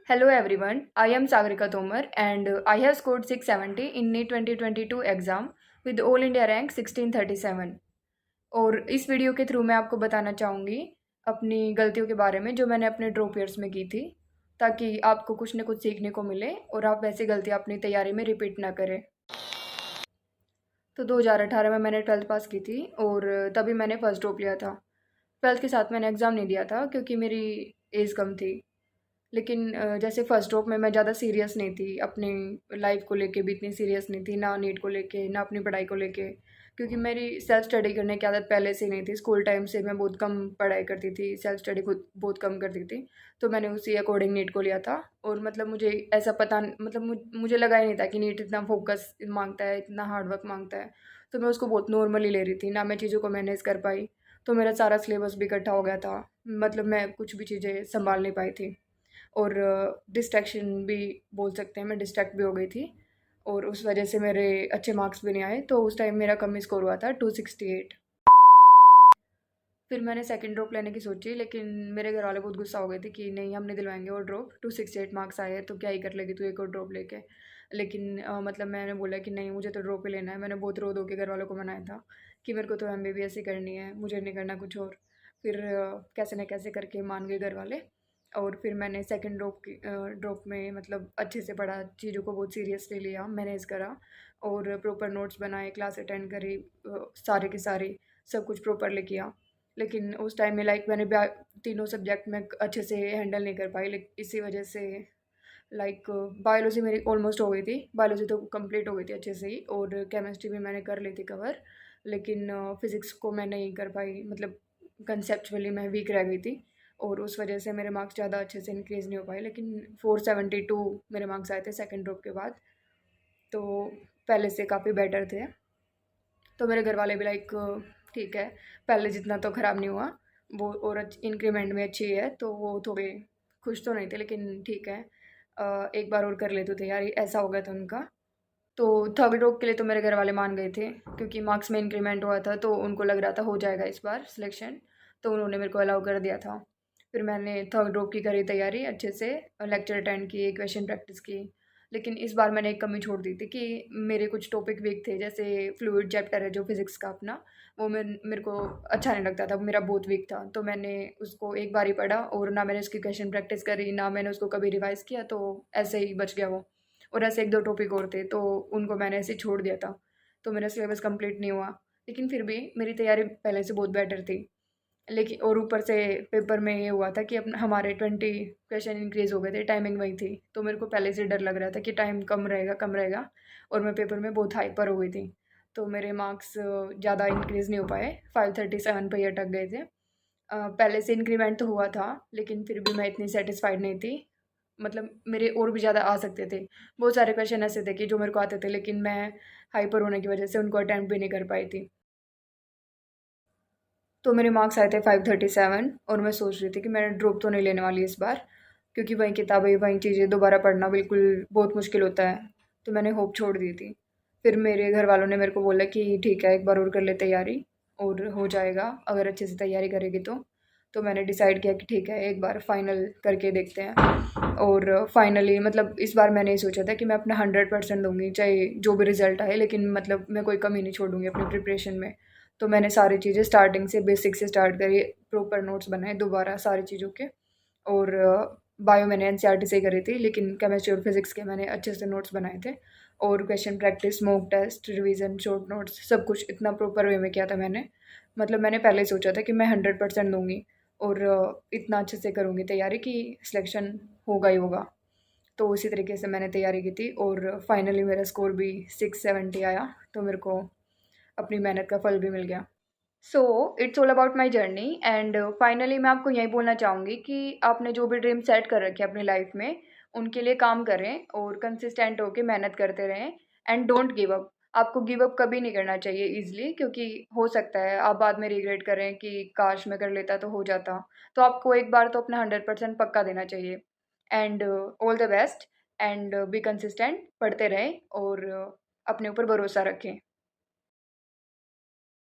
Hello everyone, I am Sagarika Tomar and I have scored 670 in NEET 2022 exam with All India rank 1637। और इस video के through मैं आपको बताना चाहूँगी अपनी गलतियों के बारे में जो मैंने अपने ड्रॉप ईयर्स में की थी, ताकि आपको कुछ न कुछ सीखने को मिले और आप वैसी गलतियाँ अपनी तैयारी में रिपीट ना करें। तो 2018 में मैंने 12th पास की थी और तभी मैंने फर्स्ट ड्रॉप लिया था। 12th के साथ मैंने एग्ज़ाम नहीं दिया था क्योंकि मेरी एज कम थी। लेकिन जैसे फर्स्ट ड्रॉप में मैं ज़्यादा सीरियस नहीं थी, अपनी लाइफ को लेके भी इतनी सीरियस नहीं थी, ना नीट को लेके, ना अपनी पढ़ाई को लेके, क्योंकि मेरी सेल्फ स्टडी करने की आदत पहले से ही नहीं थी। स्कूल टाइम से मैं बहुत कम पढ़ाई करती थी, सेल्फ स्टडी खुद बहुत कम करती थी। तो मैंने उसी अकॉर्डिंग नीट को लिया था और मतलब मुझे ऐसा पता मतलब मुझे लगा ही नहीं था कि नीट इतना फोकस माँगता है, इतना हार्ड वर्क माँगता है। तो मैं उसको बहुत नॉर्मली ले रही थी, ना मैं चीज़ों को मैनेज कर पाई। तो मेरा सारा सिलेबस भी इकट्ठा हो गया था, मतलब मैं कुछ भी चीज़ें सँभाल नहीं पाई थी। और डिस्ट्रैक्शन भी बोल सकते हैं, मैं डिस्ट्रैक्ट भी हो गई थी और उस वजह से मेरे अच्छे मार्क्स भी नहीं आए। तो उस टाइम मेरा कम ही स्कोर हुआ था 268। फिर मैंने सेकंड ड्रॉप लेने की सोची, लेकिन मेरे घर वाले बहुत गुस्सा हो गए थे कि नहीं, हम नहीं दिलवाएंगे और ड्रॉप, 268 मार्क्स आए हैं तो क्या ही कर लेगी तू एक और ड्रॉप लेके। लेकिन मतलब मैंने बोला कि नहीं, मुझे तो ड्रॉप ही लेना है। मैंने बहुत रो धो के घर वालों को मनाया था कि मेरे को तो MBBS ही करनी है, मुझे नहीं करना कुछ और। फिर कैसे न कैसे करके मान गए घर वाले और फिर मैंने सेकंड ड्रॉप में मतलब अच्छे से पढ़ा, चीज़ों को बहुत सीरियसली लिया, मैनेज करा और प्रॉपर नोट्स बनाए, क्लास अटेंड करी, सारे की सारी सब कुछ प्रॉपरली किया। लेकिन उस टाइम में मैंने तीनों सब्जेक्ट में अच्छे से हैंडल नहीं कर पाई, इसी वजह से बायोलॉजी मेरी ऑलमोस्ट हो गई थी, बायोलॉजी तो कंप्लीट हो गई थी अच्छे से ही, और केमिस्ट्री भी मैंने कर ली थी कवर। लेकिन फिज़िक्स को मैं नहीं कर पाई, मतलब कंसेप्चुअली मैं वीक रह गई थी और उस वजह से मेरे मार्क्स ज़्यादा अच्छे से इंक्रीज़ नहीं हो पाए। लेकिन 472 मेरे मार्क्स आए थे सेकेंड ड्रॉप के बाद, तो पहले से काफ़ी बेटर थे। तो मेरे घर वाले भी ठीक है, पहले जितना तो ख़राब नहीं हुआ, वो और इंक्रीमेंट में अच्छी है। तो वो थोड़े खुश तो नहीं थे, लेकिन ठीक है, एक बार और कर ले तो तैयारी, ऐसा हो गया था उनका। तो थर्ड ड्रॉप के लिए तो मेरे घर वाले मान गए थे क्योंकि मार्क्स में इंक्रीमेंट हुआ था, तो उनको लग रहा था हो जाएगा इस बार सिलेक्शन, तो उन्होंने मेरे को अलाउ कर दिया था। फिर मैंने थर्ड ड्रॉप की करी तैयारी अच्छे से, लेक्चर अटेंड किए, क्वेश्चन प्रैक्टिस की। लेकिन इस बार मैंने एक कमी छोड़ दी थी कि मेरे कुछ टॉपिक वीक थे, जैसे फ्लूइड चैप्टर है जो फिज़िक्स का अपना, वो मेरे को अच्छा नहीं लगता था, मेरा बहुत वीक था। तो मैंने उसको एक बार ही पढ़ा और ना मैंने उसकी क्वेश्चन प्रैक्टिस करी, ना मैंने उसको कभी रिवाइज़ किया, तो ऐसे ही बच गया वो। और ऐसे एक दो टॉपिक और थे तो उनको मैंने ऐसे छोड़ दिया था, तो मेरा सिलेबस कंप्लीट नहीं हुआ। लेकिन फिर भी मेरी तैयारी पहले से बहुत बेटर थी। लेकिन और ऊपर से पेपर में ये हुआ था कि अपना हमारे 20 क्वेश्चन इंक्रीज़ हो गए थे, टाइमिंग वही थी, तो मेरे को पहले से डर लग रहा था कि टाइम कम रहेगा और मैं पेपर में बहुत हाइपर हो गई थी। तो मेरे मार्क्स ज़्यादा इंक्रीज़ नहीं हो पाए, 537 पे ही अटक गए थे। पहले से इंक्रीमेंट तो हुआ था, लेकिन फिर भी मैं इतनी सेटिस्फाइड नहीं थी, मतलब मेरे और भी ज़्यादा आ सकते थे। बहुत सारे क्वेश्चन ऐसे थे कि जो मेरे को आते थे, लेकिन मैं हाइपर होने की वजह से उनको अटेम्प्ट भी नहीं कर पाई थी। तो मेरे मार्क्स आए थे 537 और मैं सोच रही थी कि मैं ड्रॉप तो नहीं लेने वाली इस बार, क्योंकि वही किताबें, वही चीज़ें दोबारा पढ़ना बिल्कुल बहुत मुश्किल होता है। तो मैंने होप छोड़ दी थी। फिर मेरे घर वालों ने मेरे को बोला कि ठीक है, एक बार और कर ले तैयारी और हो जाएगा अगर अच्छे से तैयारी करेगी तो। तो मैंने डिसाइड किया कि ठीक है, एक बार फाइनल करके देखते हैं। और फाइनली मतलब इस बार मैंने ये सोचा था कि मैं अपना 100% दूँगी, चाहे जो भी रिज़ल्ट आए, लेकिन मतलब मैं कोई कमी नहीं छोड़ूँगी अपनी प्रिपरेशन में। तो मैंने सारी चीज़ें स्टार्टिंग से, बेसिक से स्टार्ट करी, प्रॉपर नोट्स बनाए दोबारा सारी चीज़ों के। और बायो मैंने एनसीईआरटी से ही करी थी, लेकिन केमिस्ट्री और फिज़िक्स के मैंने अच्छे से नोट्स बनाए थे। और question practice, mock test, revision, short notes, सब कुछ इतना प्रॉपर वे में किया था मैंने। मतलब मैंने पहले ही सोचा था कि मैं 100% दूँगी और इतना अच्छे से करूँगी तैयारी कि सिलेक्शन होगा ही होगा। तो उसी तरीके से मैंने तैयारी की थी और फाइनली मेरा स्कोर भी 670 आया, तो मेरे को अपनी मेहनत का फल भी मिल गया। So it's all about my journey and finally मैं आपको यही बोलना चाहूँगी कि आपने जो भी ड्रीम सेट कर रखे अपनी लाइफ में, उनके लिए काम करें और कंसिस्टेंट होकर मेहनत करते रहें एंड डोंट गिव अप। आपको गिव अप कभी नहीं करना चाहिए ईजिली, क्योंकि हो सकता है आप बाद में रिग्रेट करें कि काश मैं कर लेता तो हो जाता। तो आपको एक बार तो अपना 100% पक्का देना चाहिए। And all the best and be consistent, पढ़ते रहें और अपने ऊपर भरोसा रखें।